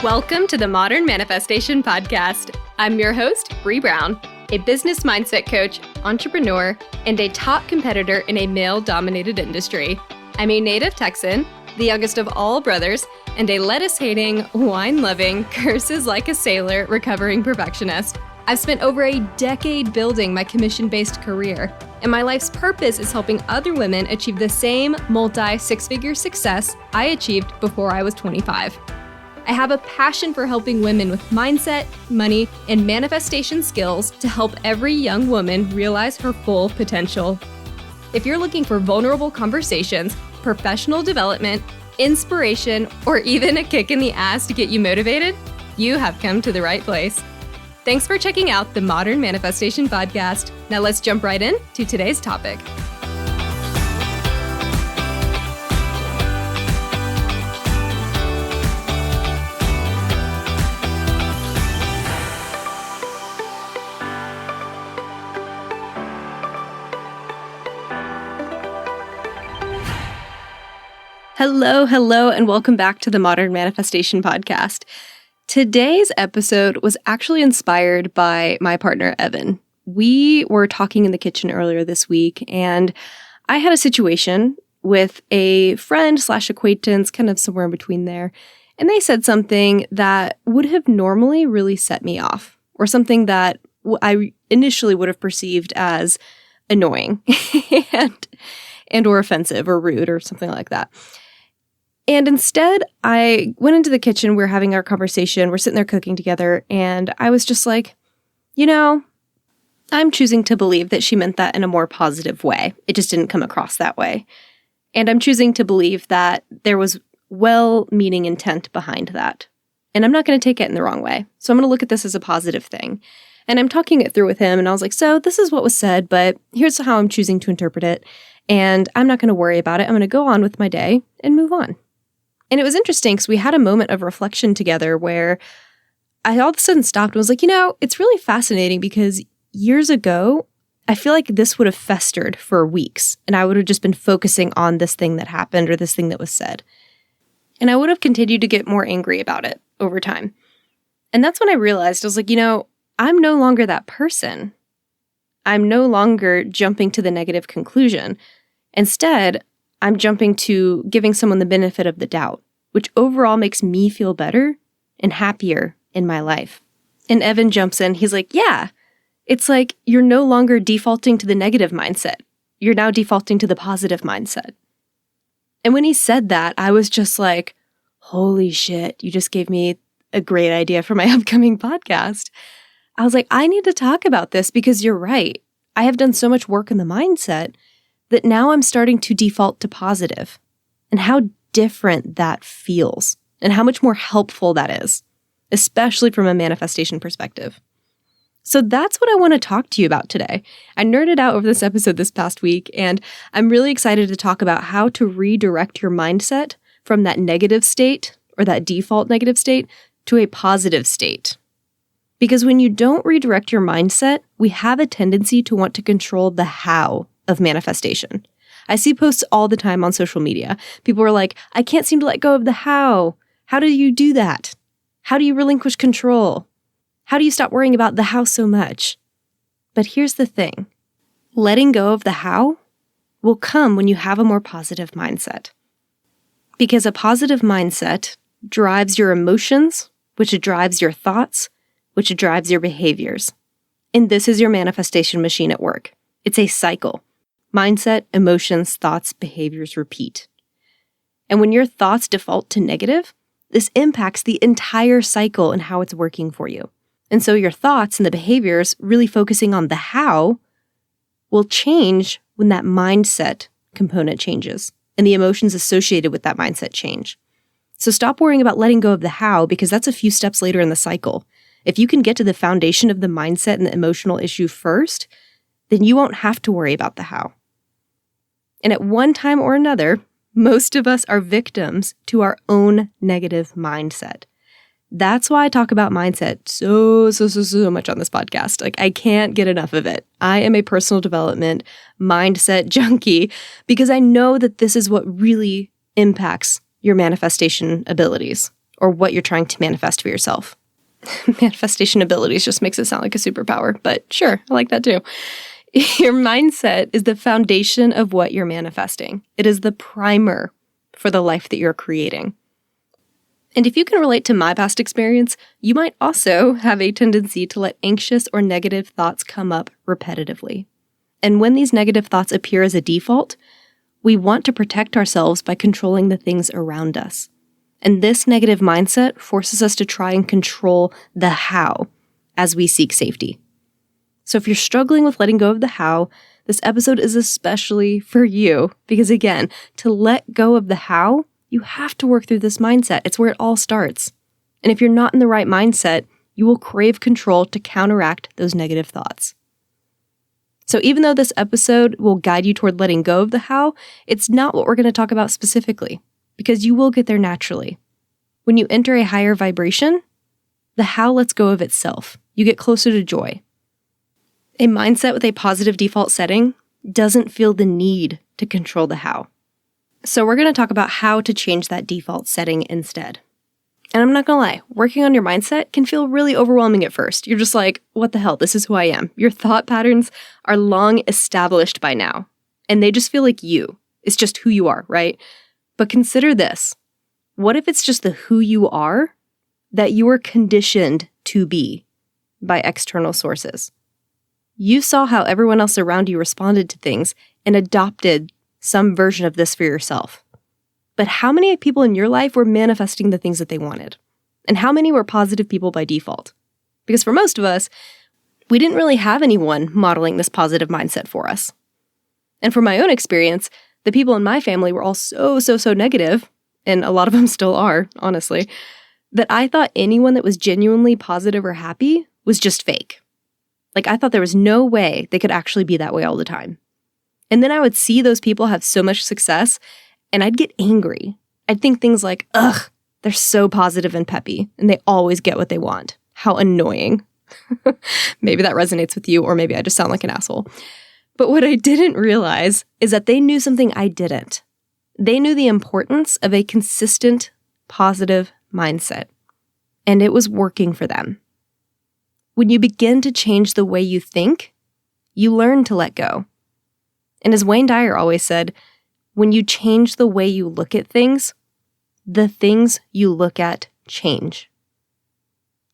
Welcome to the Modern Manifestation Podcast. I'm your host, Bree Brown, a business mindset coach, entrepreneur, and a top competitor in a male-dominated industry. I'm a native Texan, the youngest of all brothers, and a lettuce-hating, wine-loving, curses like a sailor, recovering perfectionist. I've spent over a decade building my commission-based career, and my life's purpose is helping other women achieve the same multi-six-figure success I achieved before I was 25. I have a passion for helping women with mindset, money, and manifestation skills to help every young woman realize her full potential. If you're looking for vulnerable conversations, professional development, inspiration, or even a kick in the ass to get you motivated, you have come to the right place. Thanks for checking out the Modern Manifestation Podcast. Now let's jump right in to today's topic. Hello, and welcome back to the Modern Manifestation Podcast. Today's episode was actually inspired by my partner, Evan. We were talking in the kitchen earlier this week, and I had a situation with a friend/acquaintance, kind of somewhere in between there, and they said something that would have normally really set me off, or something that I initially would have perceived as annoying and or offensive or rude or something like that. And instead, I went into the kitchen, we're having our conversation, we're sitting there cooking together, and I was just like, I'm choosing to believe that she meant that in a more positive way. It just didn't come across that way. And I'm choosing to believe that there was well-meaning intent behind that. And I'm not going to take it in the wrong way. So I'm going to look at this as a positive thing. And I'm talking it through with him, and I was like, so this is what was said, but here's how I'm choosing to interpret it. And I'm not going to worry about it. I'm going to go on with my day and move on. And it was interesting because we had a moment of reflection together where I all of a sudden stopped and was like, it's really fascinating because years ago, I feel like this would have festered for weeks and I would have just been focusing on this thing that happened or this thing that was said. And I would have continued to get more angry about it over time. And that's when I realized, I was like, I'm no longer that person. I'm no longer jumping to the negative conclusion. Instead, I'm jumping to giving someone the benefit of the doubt, which overall makes me feel better and happier in my life. And Evan jumps in. He's like, yeah, it's like you're no longer defaulting to the negative mindset. You're now defaulting to the positive mindset. And when he said that, I was just like, holy shit, you just gave me a great idea for my upcoming podcast. I was like, I need to talk about this because you're right. I have done so much work in the mindset that now I'm starting to default to positive, and how different that feels and how much more helpful that is, especially from a manifestation perspective. So that's what I want to talk to you about today. I nerded out over this episode this past week, and I'm really excited to talk about how to redirect your mindset from that negative state or that default negative state to a positive state. Because when you don't redirect your mindset, we have a tendency to want to control the how of manifestation. I see posts all the time on social media. People are like, I can't seem to let go of the how. How do you do that? How do you relinquish control? How do you stop worrying about the how so much? But here's the thing. Letting go of the how will come when you have a more positive mindset. Because a positive mindset drives your emotions, which drives your thoughts, which drives your behaviors. And this is your manifestation machine at work. It's a cycle. Mindset, emotions, thoughts, behaviors repeat. And when your thoughts default to negative, this impacts the entire cycle and how it's working for you. And so your thoughts and the behaviors really focusing on the how will change when that mindset component changes and the emotions associated with that mindset change. So stop worrying about letting go of the how because that's a few steps later in the cycle. If you can get to the foundation of the mindset and the emotional issue first, then you won't have to worry about the how. And at one time or another, most of us are victims to our own negative mindset. That's why I talk about mindset so much on this podcast. Like, I can't get enough of it. I am a personal development mindset junkie because I know that this is what really impacts your manifestation abilities. or what you're trying to manifest for yourself. Manifestation abilities just makes it sound like a superpower, but sure, I like that too. Your mindset is the foundation of what you're manifesting. It is the primer for the life that you're creating. And if you can relate to my past experience, you might also have a tendency to let anxious or negative thoughts come up repetitively. And when these negative thoughts appear as a default, we want to protect ourselves by controlling the things around us. And this negative mindset forces us to try and control the how as we seek safety. So if you're struggling with letting go of the how, this episode is especially for you because, again, to let go of the how, you have to work through this mindset. It's where it all starts. And if you're not in the right mindset, you will crave control to counteract those negative thoughts. So even though this episode will guide you toward letting go of the how, it's not what we're going to talk about specifically, because you will get there naturally. When you enter a higher vibration, the how lets go of itself. You get closer to joy. A mindset with a positive default setting doesn't feel the need to control the how. So we're going to talk about how to change that default setting instead. And I'm not going to lie, working on your mindset can feel really overwhelming at first. You're just like, what the hell? This is who I am. Your thought patterns are long established by now, and they just feel like you. It's just who you are, right? But consider this. What if it's just the who you are that you were conditioned to be by external sources? You saw how everyone else around you responded to things and adopted some version of this for yourself. But how many people in your life were manifesting the things that they wanted? And how many were positive people by default? Because for most of us, we didn't really have anyone modeling this positive mindset for us. And from my own experience, the people in my family were all so negative, and a lot of them still are, honestly, that I thought anyone that was genuinely positive or happy was just fake. Like, I thought there was no way they could actually be that way all the time. And then I would see those people have so much success, and I'd get angry. I'd think things like, ugh, they're so positive and peppy, and they always get what they want. How annoying. Maybe that resonates with you, or maybe I just sound like an asshole. But what I didn't realize is that they knew something I didn't. They knew the importance of a consistent, positive mindset, and it was working for them. When you begin to change the way you think, you learn to let go. And as Wayne Dyer always said, when you change the way you look at things, the things you look at change.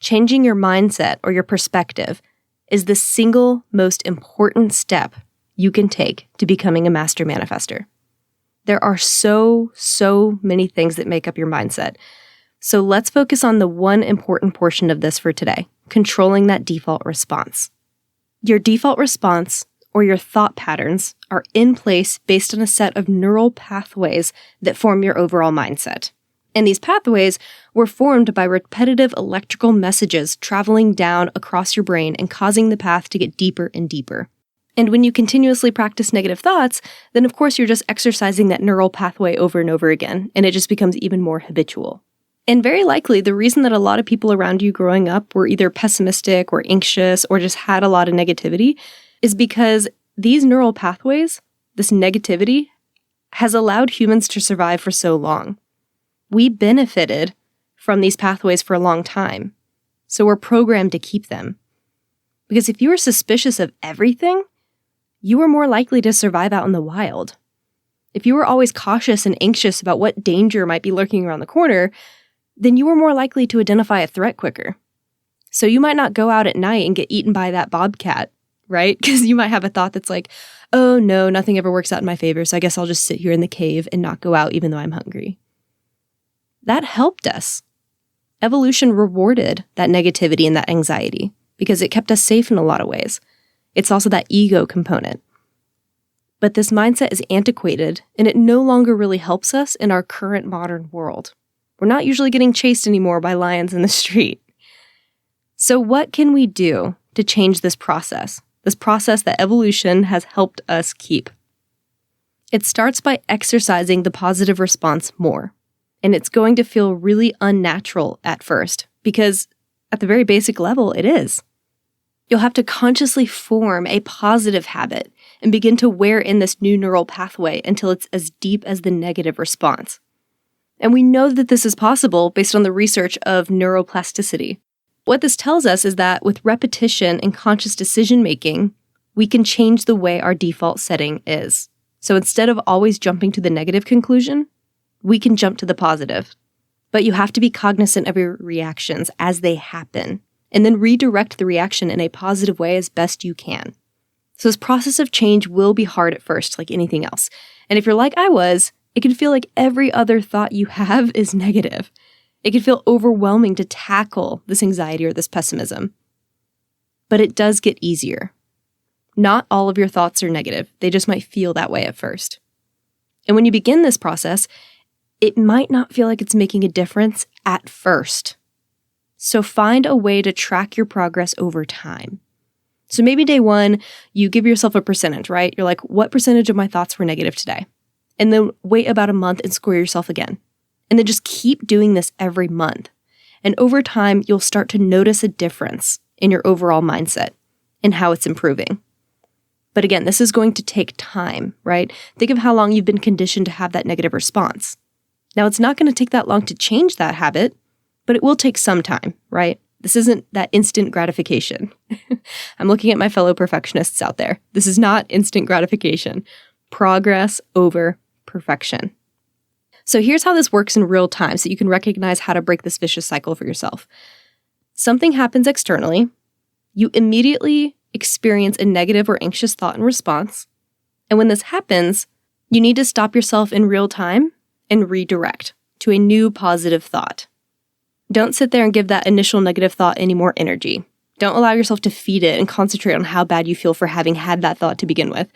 Changing your mindset or your perspective is the single most important step you can take to becoming a master manifester. There are so many things that make up your mindset. So let's focus on the one important portion of this for today, controlling that default response. Your default response or your thought patterns are in place based on a set of neural pathways that form your overall mindset. And these pathways were formed by repetitive electrical messages traveling down across your brain and causing the path to get deeper and deeper. And when you continuously practice negative thoughts, then of course you're just exercising that neural pathway over and over again, and it just becomes even more habitual. And very likely, the reason that a lot of people around you growing up were either pessimistic or anxious or just had a lot of negativity is because these neural pathways, this negativity, has allowed humans to survive for so long. We benefited from these pathways for a long time, so we're programmed to keep them. Because if you were suspicious of everything, you were more likely to survive out in the wild. If you were always cautious and anxious about what danger might be lurking around the corner, then you were more likely to identify a threat quicker. So you might not go out at night and get eaten by that bobcat, right? Because you might have a thought that's like, oh no, nothing ever works out in my favor, so I guess I'll just sit here in the cave and not go out even though I'm hungry. That helped us. Evolution rewarded that negativity and that anxiety because it kept us safe in a lot of ways. It's also that ego component. But this mindset is antiquated, and it no longer really helps us in our current modern world. We're not usually getting chased anymore by lions in the street. So what can we do to change this process that evolution has helped us keep? It starts by exercising the positive response more. And it's going to feel really unnatural at first, because at the very basic level, it is. You'll have to consciously form a positive habit and begin to wear in this new neural pathway until it's as deep as the negative response. And we know that this is possible based on the research of neuroplasticity. What this tells us is that with repetition and conscious decision making, we can change the way our default setting is. So instead of always jumping to the negative conclusion, we can jump to the positive. But you have to be cognizant of your reactions as they happen, and then redirect the reaction in a positive way as best you can. So this process of change will be hard at first, like anything else. And if you're like I was, it can feel like every other thought you have is negative. It can feel overwhelming to tackle this anxiety or this pessimism. But it does get easier. Not all of your thoughts are negative. They just might feel that way at first. And when you begin this process, it might not feel like it's making a difference at first. So find a way to track your progress over time. So maybe day one, you give yourself a percentage, right? You're like, what percentage of my thoughts were negative today? And then wait about a month and score yourself again. And then just keep doing this every month. And over time, you'll start to notice a difference in your overall mindset and how it's improving. But again, this is going to take time, right? Think of how long you've been conditioned to have that negative response. Now, it's not going to take that long to change that habit, but it will take some time, right? This isn't that instant gratification. I'm looking at my fellow perfectionists out there. This is not instant gratification. Progress over perfection. So here's how this works in real time so you can recognize how to break this vicious cycle for yourself. Something happens externally. You immediately experience a negative or anxious thought and response. And when this happens, you need to stop yourself in real time and redirect to a new positive thought. Don't sit there and give that initial negative thought any more energy. Don't allow yourself to feed it and concentrate on how bad you feel for having had that thought to begin with.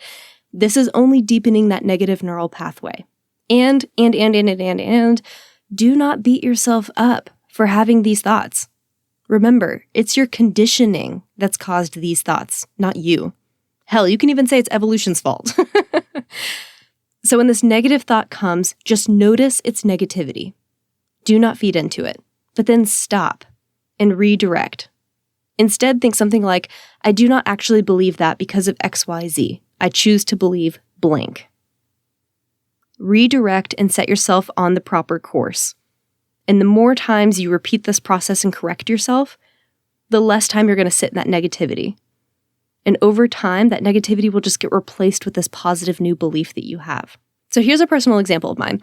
This is only deepening that negative neural pathway. And do not beat yourself up for having these thoughts. Remember, it's your conditioning that's caused these thoughts, not you. Hell, you can even say it's evolution's fault. So when this negative thought comes, just notice its negativity. Do not feed into it, but then stop and redirect. Instead, think something like, I do not actually believe that because of XYZ. I choose to believe blank. Redirect and set yourself on the proper course. And the more times you repeat this process and correct yourself, the less time you're going to sit in that negativity. And over time, that negativity will just get replaced with this positive new belief that you have. So here's a personal example of mine.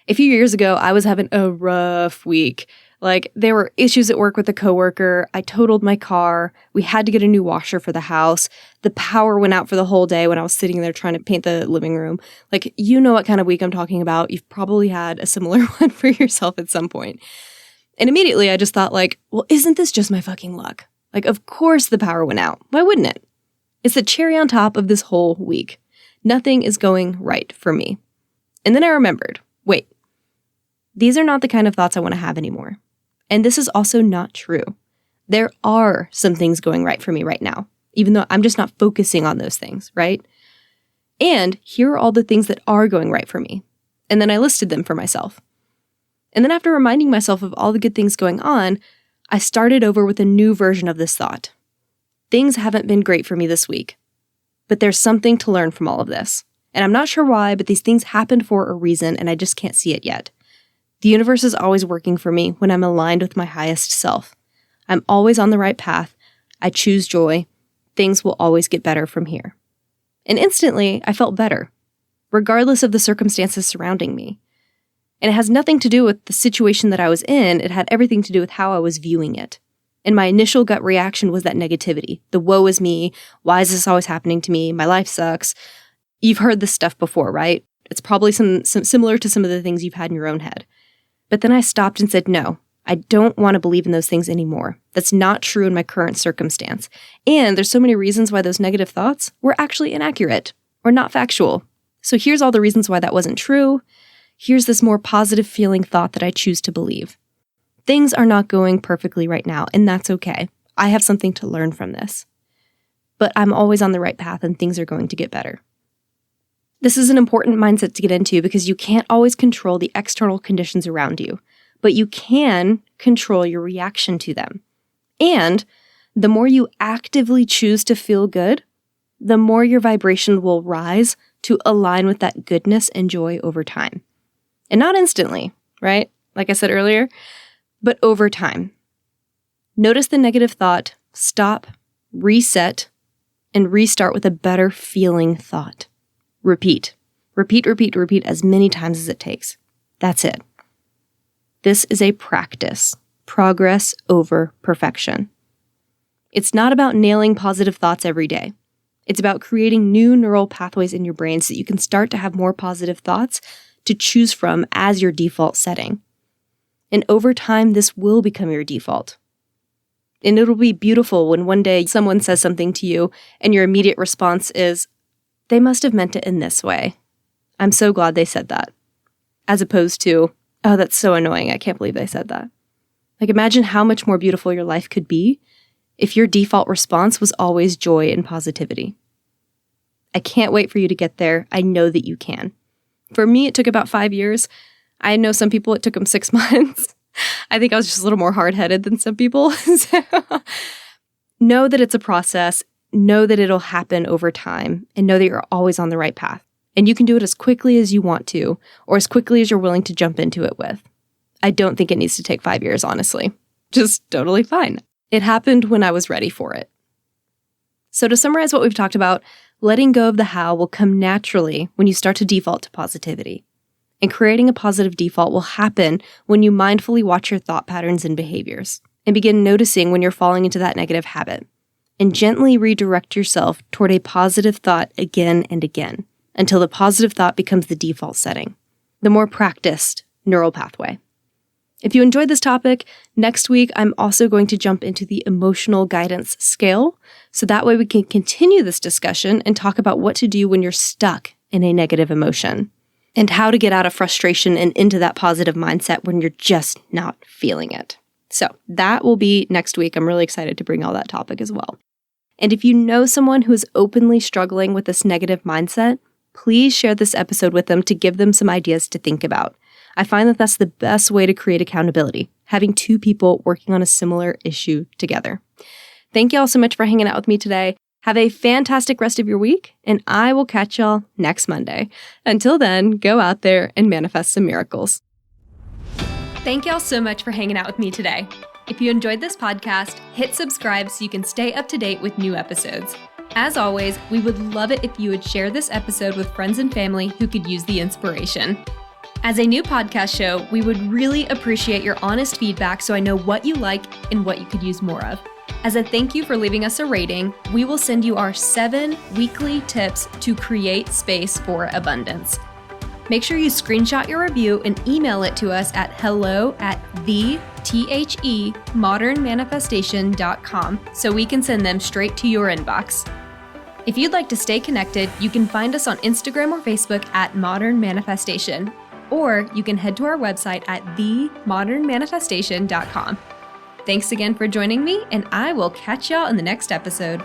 A few years ago, I was having a rough week. Like, there were issues at work with a coworker. I totaled my car. We had to get a new washer for the house. The power went out for the whole day when I was sitting there trying to paint the living room. Like, you know what kind of week I'm talking about. You've probably had a similar one for yourself at some point. And immediately I just thought like, well, isn't this just my fucking luck? Like, of course the power went out. Why wouldn't it? It's the cherry on top of this whole week. Nothing is going right for me. And then I remembered, wait, these are not the kind of thoughts I want to have anymore. And this is also not true. There are some things going right for me right now, even though I'm just not focusing on those things, right? And here are all the things that are going right for me. And then I listed them for myself. And then after reminding myself of all the good things going on, I started over with a new version of this thought. Things haven't been great for me this week, but there's something to learn from all of this. And I'm not sure why, but these things happened for a reason and I just can't see it yet. The universe is always working for me when I'm aligned with my highest self. I'm always on the right path. I choose joy. Things will always get better from here. And instantly, I felt better, regardless of the circumstances surrounding me. And it has nothing to do with the situation that I was in. It had everything to do with how I was viewing it. And my initial gut reaction was that negativity. The woe is me. Why is this always happening to me? My life sucks. You've heard this stuff before, right? It's probably some similar to some of the things you've had in your own head. But then I stopped and said, no, I don't want to believe in those things anymore. That's not true in my current circumstance. And there's so many reasons why those negative thoughts were actually inaccurate or not factual. So here's all the reasons why that wasn't true. Here's this more positive feeling thought that I choose to believe. Things are not going perfectly right now, and that's okay. I have something to learn from this. But I'm always on the right path and things are going to get better. This is an important mindset to get into because you can't always control the external conditions around you, but you can control your reaction to them. And the more you actively choose to feel good, the more your vibration will rise to align with that goodness and joy over time. And not instantly, right? Like I said earlier. But over time, notice the negative thought, stop, reset, and restart with a better feeling thought. Repeat. Repeat, repeat, repeat as many times as it takes. That's it. This is a practice. Progress over perfection. It's not about nailing positive thoughts every day. It's about creating new neural pathways in your brain so that you can start to have more positive thoughts to choose from as your default setting. And over time, this will become your default. And it'll be beautiful when one day someone says something to you and your immediate response is, they must have meant it in this way. I'm so glad they said that. As opposed to, oh, that's so annoying. I can't believe they said that. Like, imagine how much more beautiful your life could be if your default response was always joy and positivity. I can't wait for you to get there. I know that you can. For me, it took about 5 years. I know some people, it took them 6 months. I think I was just a little more hard-headed than some people. So, know that it's a process. Know that it'll happen over time. And know that you're always on the right path. And you can do it as quickly as you want to, or as quickly as you're willing to jump into it with. I don't think it needs to take 5 years, honestly. Just totally fine. It happened when I was ready for it. So to summarize what we've talked about, letting go of the how will come naturally when you start to default to positivity. And creating a positive default will happen when you mindfully watch your thought patterns and behaviors and begin noticing when you're falling into that negative habit and gently redirect yourself toward a positive thought again and again until the positive thought becomes the default setting, the more practiced neural pathway. If you enjoyed this topic, next week I'm also going to jump into the emotional guidance scale, so that way we can continue this discussion and talk about what to do when you're stuck in a negative emotion, and how to get out of frustration and into that positive mindset when you're just not feeling it. So that will be next week. I'm really excited to bring all that topic as well. And if you know someone who is openly struggling with this negative mindset, please share this episode with them to give them some ideas to think about. I find that that's the best way to create accountability, having two people working on a similar issue together. Thank you all so much for hanging out with me today. Have a fantastic rest of your week, and I will catch y'all next Monday. Until then, go out there and manifest some miracles. Thank y'all so much for hanging out with me today. If you enjoyed this podcast, hit subscribe so you can stay up to date with new episodes. As always, we would love it if you would share this episode with friends and family who could use the inspiration. As a new podcast show, we would really appreciate your honest feedback so I know what you like and what you could use more of. As a thank you for leaving us a rating, we will send you our 7 weekly tips to create space for abundance. Make sure you screenshot your review and email it to us at hello@themodernmanifestation.com so we can send them straight to your inbox. If you'd like to stay connected, you can find us on Instagram or Facebook at Modern Manifestation, or you can head to our website at themodernmanifestation.com. Thanks again for joining me, and I will catch y'all in the next episode.